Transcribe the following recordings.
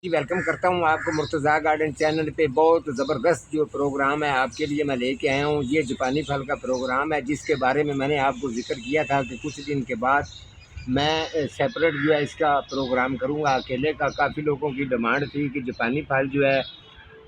जी, welcome करता हूँ आपको मुर्तज़ा गार्डन चैनल पे। बहुत ज़बरदस्त जो प्रोग्राम है आपके लिए मैं लेके आया हूँ। ये जापानी फल का प्रोग्राम है जिसके बारे में मैंने आपको ज़िक्र किया था कि कुछ दिन के बाद मैं सेपरेट जो है इसका प्रोग्राम करूँगा अकेले का। काफ़ी लोगों की डिमांड थी कि जापानी फल जो है,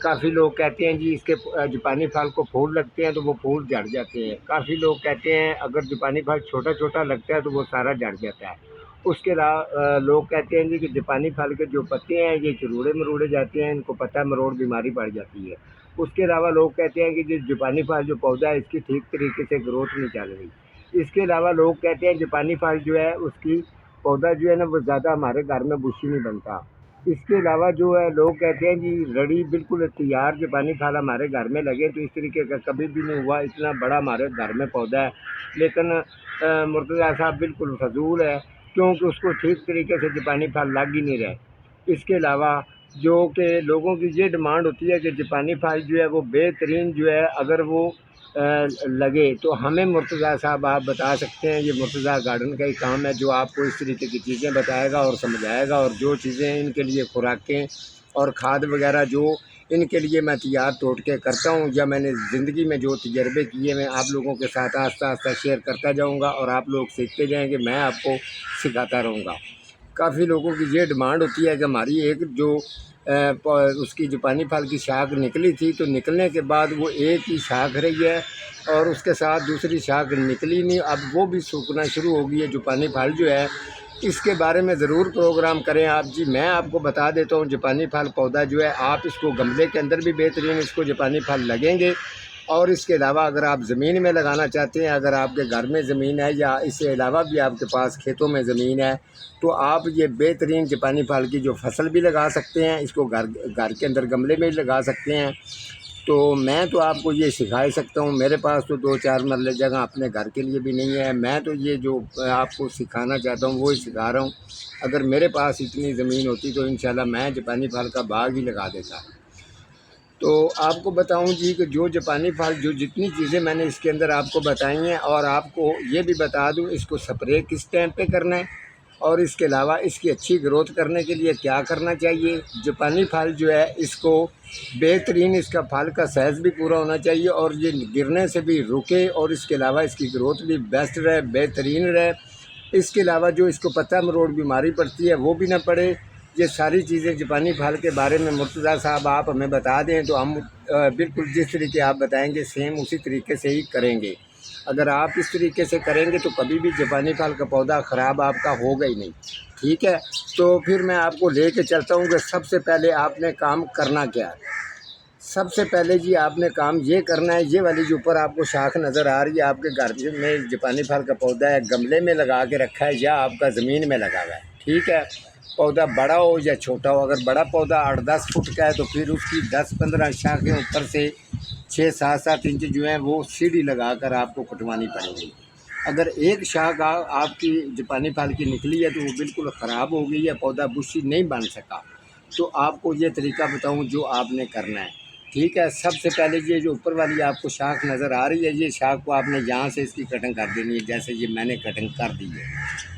काफ़ी लोग कहते हैं जी इसके जापानी फल को फूल लगते हैं तो वो फूल झड़ जाते हैं। काफ़ी लोग कहते हैं अगर जापानी फल छोटा-छोटा लगता है तो वो सारा झड़ जाता है। उसके अलावा लोग कहते हैं जी कि जापानी फल के जो पत्ते हैं ये चुरूड़े-मरोड़े जाते हैं, इनको पत्ता मरोड़ बीमारी बढ़ जाती है। उसके अलावा लोग कहते हैं कि जो जापानी फल जो पौधा है इसकी ठीक तरीके से ग्रोथ नहीं चल रही। इसके अलावा लोग कहते हैं जापानी फल जो है उसकी पौधा जो है ना वो ज़्यादा हमारे घर में बुशी नहीं बनता। इसके अलावा जो है लोग कहते हैं जी रड़ी बिल्कुल तैयार जापानी फल हमारे घर में लगे तो इस तरीके का कभी भी नहीं हुआ, इतना बड़ा हमारे घर में पौधा है। लेकिन मुर्तज़ा साहब बिल्कुल फ़ज़ूल है, क्योंकि उसको ठीक तरीके से जापानी फल लग ही नहीं रहे। इसके अलावा जो कि लोगों की ये डिमांड होती है कि जापानी फल जो है वो बेहतरीन जो है अगर वो लगे तो हमें मुर्तज़ा साहब आप बता सकते हैं। ये मुर्तज़ा गार्डन का ही काम है जो आपको इस तरीके की चीज़ें बताएगा और समझाएगा, और जो चीज़ें इनके लिए खुराकें और खाद वगैरह जो इनके लिए मैं तैयार टोटके करता हूँ या मैंने ज़िंदगी में जो तजर्बे किए मैं आप लोगों के साथ आस्ता आस्ता शेयर करता जाऊँगा और आप लोग सीखते जाएंगे, मैं आपको सिखाता रहूँगा। काफ़ी लोगों की ये डिमांड होती है कि हमारी एक जो उसकी जापानी फल की शाख निकली थी तो निकलने के बाद वो एक ही शाख रही है और उसके साथ दूसरी शाख निकली नहीं, अब वो भी सूखना शुरू हो गई है। जापानी फल जो है इसके बारे में ज़रूर प्रोग्राम करें आप जी। मैं आपको बता देता हूँ जापानी फल पौधा जो है आप इसको गमले के अंदर भी बेहतरीन इसको जापानी फल लगेंगे। और इसके अलावा अगर आप ज़मीन में लगाना चाहते हैं, अगर आपके घर में ज़मीन है या इससे अलावा भी आपके पास खेतों में ज़मीन है, तो आप ये बेहतरीन जापानी फल की जो फसल भी लगा सकते हैं। इसको घर घर के अंदर गमले में लगा सकते हैं। तो मैं तो आपको ये सिखा ही सकता हूँ। मेरे पास तो 2-4 मरले जगह अपने घर के लिए भी नहीं है। मैं तो ये जो आपको सिखाना चाहता हूँ वो ही सिखा रहा हूँ। अगर मेरे पास इतनी ज़मीन होती तो इंशाल्लाह मैं जापानी फल का बाग ही लगा देता। तो आपको बताऊं जी कि जो जापानी फल जो जितनी चीज़ें मैंने इसके अंदर आपको बताई हैं, और आपको ये भी बता दूं इसको स्प्रे किस टाइम पे करना है और इसके अलावा इसकी अच्छी ग्रोथ करने के लिए क्या करना चाहिए। जापानी फल जो है इसको बेहतरीन इसका फल का साइज़ भी पूरा होना चाहिए और ये गिरने से भी रुके और इसके अलावा इसकी ग्रोथ भी बेस्ट रहे, बेहतरीन रहे। इसके अलावा जो इसको पत्ता मरोड़ बीमारी पड़ती है वो भी ना पड़े। ये सारी चीज़ें जापानी फल के बारे में मुर्तज़ा साहब आप हमें बता दें तो हम बिल्कुल जिस तरीके आप बताएंगे सेम उसी तरीके से ही करेंगे। अगर आप इस तरीके से करेंगे तो कभी भी जापानी फल का पौधा ख़राब आपका होगा ही नहीं। ठीक है, तो फिर मैं आपको लेके चलता हूँ कि सबसे पहले आपने काम करना क्या है। सबसे पहले जी आपने काम ये करना है, ये वाली जो ऊपर आपको शाख नज़र आ रही है आपके घर में जापानी फल का पौधा है, गमले में लगा के रखा है या आपका ज़मीन में लगा हुआ है। ठीक है, पौधा बड़ा हो या छोटा हो, अगर बड़ा पौधा 8-10 फुट का है तो फिर उसकी 10-15 शाखें ऊपर से 6-7-7 इंच जो है वो सीढ़ी लगा कर आपको कटवानी पड़ेगी। अगर एक शाख आपकी जापानी फल की निकली है तो वो बिल्कुल ख़राब हो गई है, पौधा बुशी नहीं बन सका। तो आपको ये तरीका बताऊं जो आपने करना है। ठीक है, सबसे पहले ये जो ऊपर वाली आपको शाख नज़र आ रही है, ये शाख को आपने यहाँ से इसकी कटिंग कर देनी है, जैसे ये मैंने कटिंग कर दी है।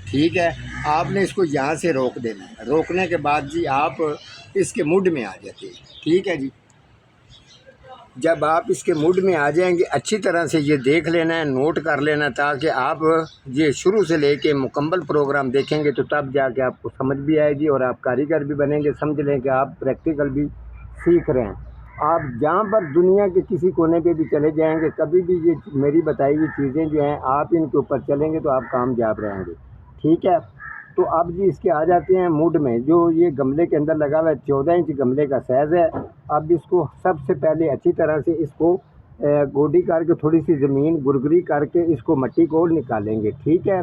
ठीक है, आपने इसको यहाँ से रोक देना है। रोकने के बाद जी आप इसके मुड में आ जाते हैं। ठीक है जी, जब आप इसके मूड में आ जाएंगे अच्छी तरह से ये देख लेना है, नोट कर लेना, ताकि आप ये शुरू से लेके मुकम्मल प्रोग्राम देखेंगे तो तब जाके आपको समझ भी आएगी और आप कारीगर भी बनेंगे। समझ लें कि आप प्रैक्टिकल भी सीख रहे हैं। आप जहाँ पर दुनिया के किसी कोने पे भी चले जाएंगे, कभी भी ये मेरी बताई हुई चीज़ें जो हैं आप इनके ऊपर चलेंगे तो आप कामयाब रहेंगे। ठीक है, तो अब जी इसके आ जाते हैं मूड में। जो ये गमले के अंदर लगा हुआ है 14 इंच गमले का साइज़ है। अब इसको सबसे पहले अच्छी तरह से इसको गोडी करके थोड़ी सी ज़मीन गुरगुरी करके इसको मट्टी को निकालेंगे। ठीक है,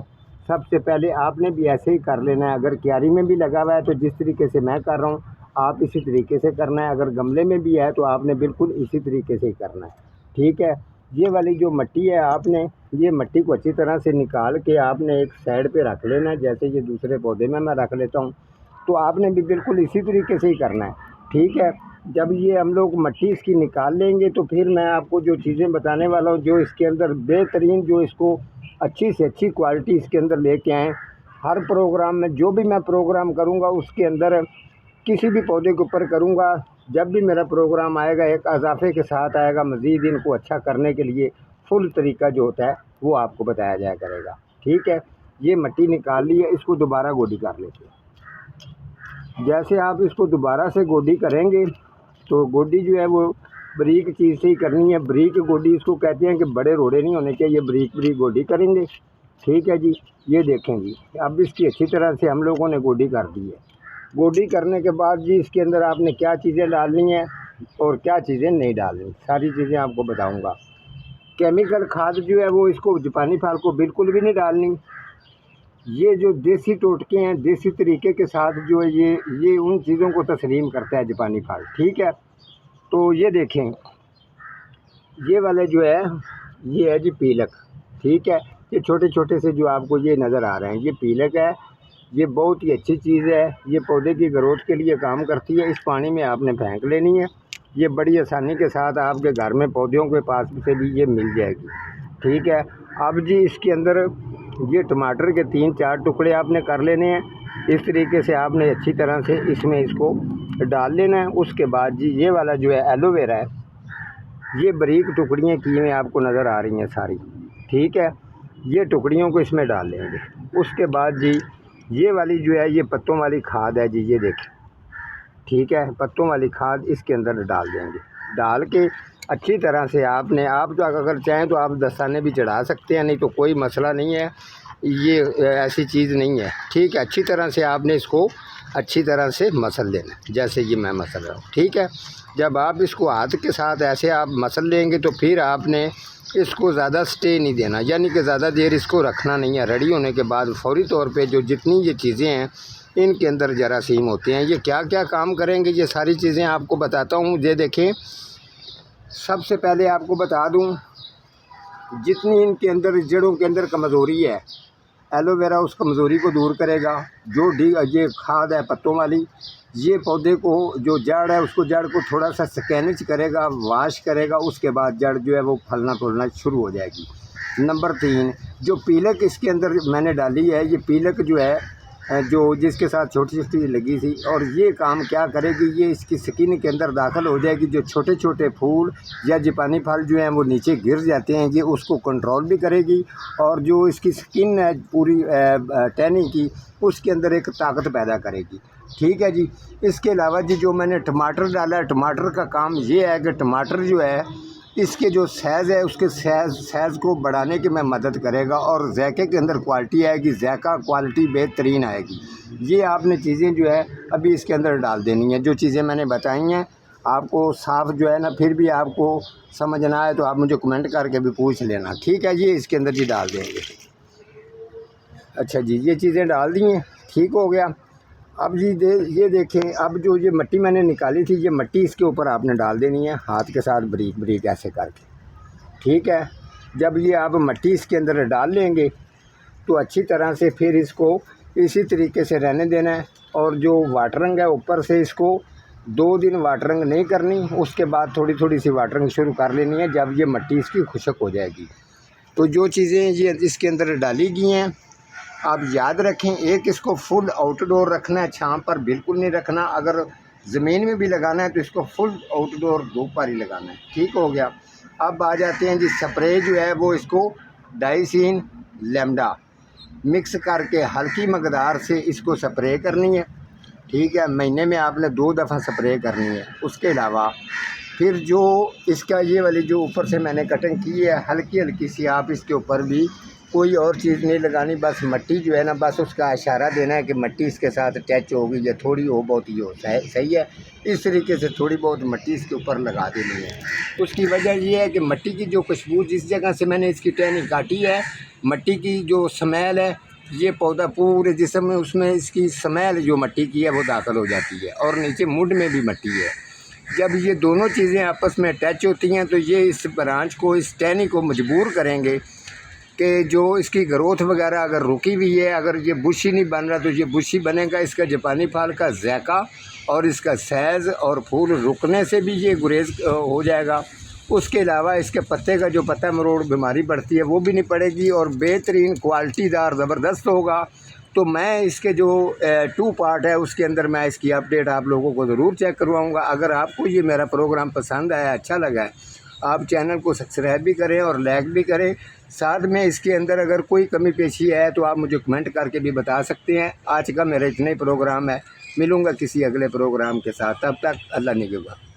सबसे पहले आपने भी ऐसे ही कर लेना है। अगर क्यारी में भी लगा हुआ है तो जिस तरीके से मैं कर रहा हूँ आप इसी तरीके से करना है। अगर गमले में भी है तो आपने बिल्कुल इसी तरीके से ही करना है। ठीक है, ये वाली जो मिट्टी है आपने ये मिट्टी को अच्छी तरह से निकाल के आपने एक साइड पे रख लेना है, जैसे ये दूसरे पौधे में मैं रख लेता हूँ। तो आपने भी बिल्कुल इसी तरीके से ही करना है। ठीक है, जब ये हम लोग मिट्टी इसकी निकाल लेंगे तो फिर मैं आपको जो चीज़ें बताने वाला हूँ जो इसके अंदर बेहतरीन जो इसको अच्छी से अच्छी क्वालिटी इसके अंदर लेके आएँ। हर प्रोग्राम में जो भी मैं प्रोग्राम करूँगा उसके अंदर किसी भी पौधे के ऊपर करूँगा। जब भी मेरा प्रोग्राम आएगा एक इजाफे के साथ आएगा, मज़ीद इनको अच्छा करने के लिए फुल तरीका जो होता है वो आपको बताया जाया करेगा। ठीक है, ये मिट्टी निकाल ली है, इसको दोबारा गोडी कर लेते हैं। जैसे आप इसको दोबारा से गोडी करेंगे तो गोडी जो है वो बारीक चीज़ से ही करनी है। बारीक गोडी इसको कहते हैं कि बड़े रोड़े नहीं होने चाहिए, बारीक बारीक गोडी करेंगे। ठीक है जी, ये देखें जी, अब इसकी अच्छी तरह से हम लोगों ने गोडी कर दी है। गोडी करने के बाद जी इसके अंदर आपने क्या चीज़ें डालनी है और क्या चीज़ें नहीं डालनी, सारी चीज़ें आपको बताऊंगा। केमिकल खाद जो है वो इसको जापानी फल को बिल्कुल भी नहीं डालनी। ये जो देसी टोटके हैं, देसी तरीके के साथ जो है ये उन चीज़ों को तस्लीम करता है जापानी फल। ठीक है, तो ये देखें, ये वाले जो है ये है जी पीलक। ठीक है, ये छोटे छोटे से जो आपको ये नज़र आ रहे हैं ये पीलक है। ये बहुत ही अच्छी चीज़ है, ये पौधे की ग्रोथ के लिए काम करती है। इस पानी में आपने फेंक लेनी है, ये बड़ी आसानी के साथ आपके घर में पौधों के पास से भी ये मिल जाएगी। ठीक है, अब जी इसके अंदर ये टमाटर के 3-4 टुकड़े आपने कर लेने हैं। इस तरीके से आपने अच्छी तरह से इसमें इसको डाल लेना है। उसके बाद जी ये वाला जो है एलोवेरा है, ये बारीक टुकड़ियाँ की हुई आपको नज़र आ रही हैं सारी। ठीक है, ये टुकड़ियों को इसमें डाल लेंगे। उसके बाद जी ये वाली जो है ये पत्तों वाली खाद है जी, ये देखें। ठीक है, पत्तों वाली खाद इसके अंदर डाल देंगे। डाल के अच्छी तरह से आपने, आप तो अगर चाहें तो आप दस्ताने भी चढ़ा सकते हैं, नहीं तो कोई मसला नहीं है, ये ऐसी चीज़ नहीं है। ठीक है, अच्छी तरह से आपने इसको अच्छी तरह से मसल लेना, जैसे ये मैं मसल रहा हूँ। ठीक है, जब आप इसको हाथ के साथ ऐसे आप मसल लेंगे तो फिर आपने इसको ज़्यादा स्टे नहीं देना, यानी कि ज़्यादा देर इसको रखना नहीं है। रेडी होने के बाद फौरी तौर पे जो जितनी ये चीज़ें हैं इनके अंदर जरासीम होते हैं, ये क्या क्या काम करेंगे ये सारी चीज़ें आपको बताता हूँ। ये देखें, सबसे पहले आपको बता दूँ, जितनी इनके अंदर जड़ों के अंदर कमज़ोरी है, एलोवेरा उस कमज़ोरी को दूर करेगा। जो ये खाद है पत्तों वाली, ये पौधे को जो जड़ है उसको, जड़ को थोड़ा सा स्कैनेज करेगा, वाश करेगा। उसके बाद जड़ जो है वो फलना फूलना शुरू हो जाएगी। नंबर 3, जो पीलक इसके अंदर मैंने डाली है, ये पीलक जो है जो जिसके साथ छोटी छोटी लगी थी, और ये काम क्या करेगी, ये इसकी स्किन के अंदर दाखिल हो जाएगी। जो छोटे छोटे फूल या जापानी फल जो हैं वो नीचे गिर जाते हैं, ये उसको कंट्रोल भी करेगी। और जो इसकी स्किन है पूरी टहनी की, उसके अंदर एक ताकत पैदा करेगी। ठीक है जी, इसके अलावा जी जो मैंने टमाटर डाला है, टमाटर का काम ये है कि टमाटर जो है इसके जो साइज़ है उसके साइज़ को बढ़ाने की मैं मदद करेगा। और ज़ायके के अंदर क्वालिटी आएगी, ज़ायका क्वालिटी बेहतरीन आएगी। ये आपने चीज़ें जो है अभी इसके अंदर डाल देनी है। जो चीज़ें मैंने बताई हैं आपको साफ़ जो है ना, फिर भी आपको समझ ना आए तो आप मुझे कमेंट करके भी पूछ लेना। ठीक है, ये इसके अंदर जी डाल देंगे। अच्छा जी, ये चीज़ें डाल दी हैं, ठीक हो गया। अब जी ये देखें, अब जो ये मिट्टी मैंने निकाली थी, ये मिट्टी इसके ऊपर आपने डाल देनी है हाथ के साथ बारीक बारीक ऐसे करके। ठीक है, जब ये आप मिट्टी इसके अंदर डाल लेंगे तो अच्छी तरह से फिर इसको इसी तरीके से रहने देना है। और जो वाटरिंग है ऊपर से इसको 2 दिन वाटरिंग नहीं करनी, उसके बाद थोड़ी थोड़ी सी वाटरिंग शुरू कर लेनी है जब ये मिट्टी इसकी खुश्क हो जाएगी। तो जो चीज़ें ये इसके अंदर डाली गई हैं आप याद रखें, एक इसको फुल आउटडोर रखना है, छांव पर बिल्कुल नहीं रखना। अगर ज़मीन में भी लगाना है तो इसको फुल आउटडोर धूप पर ही लगाना है। ठीक हो गया। अब आ जाते हैं जी, स्प्रे जो है वो इसको डाइसिन लैम्डा मिक्स करके हल्की मकदार से इसको स्प्रे करनी है। ठीक है, महीने में आपने 2 दफ़ा स्प्रे करनी है। उसके अलावा फिर जो इसका ये वाली जो ऊपर से मैंने कटिंग की है हल्की हल्की सी, आप इसके ऊपर भी कोई और चीज़ नहीं लगानी, बस मिट्टी जो है ना, बस उसका इशारा देना है कि मिट्टी इसके साथ टच होगी या थोड़ी हो बहुत ही हो, सही है। इस तरीके से थोड़ी बहुत मिट्टी इसके ऊपर लगा देनी है। उसकी वजह ये है कि मिट्टी की जो खुशबू, जिस जगह से मैंने इसकी टहनी काटी है, मिट्टी की जो स्मेल है, ये पौधा पूरे जिस्म में, उसमें इसकी स्मेल जो मिट्टी की है वो दाखिल हो जाती है। और नीचे मुड में भी मिट्टी है। जब ये दोनों चीज़ें आपस में टच होती हैं तो ये इस ब्रांच को, इस टहनी को मजबूर करेंगे कि जो इसकी ग्रोथ वगैरह अगर रुकी हुई है, अगर ये बुशी नहीं बन रहा तो ये बुशी बनेगा। इसका जापानी फल का ज़ायका और इसका साइज़ और फूल रुकने से भी ये गुरेज हो जाएगा। उसके अलावा इसके पत्ते का जो पत्ता मरोड़ बीमारी बढ़ती है वो भी नहीं पड़ेगी और बेहतरीन क्वालिटीदार ज़बरदस्त होगा। तो मैं इसके जो 2 पार्ट है उसके अंदर मैं इसकी अपडेट आप लोगों को ज़रूर चेक करवाऊँगा। अगर आपको ये मेरा प्रोग्राम पसंद आया, अच्छा लगा है, आप चैनल को सब्सक्राइब भी करें और लाइक भी करें। साथ में इसके अंदर अगर कोई कमी पेशी है तो आप मुझे कमेंट करके भी बता सकते हैं। आज का मेरा इतना ही प्रोग्राम है, मिलूँगा किसी अगले प्रोग्राम के साथ, तब तक अल्लाह निगहबान।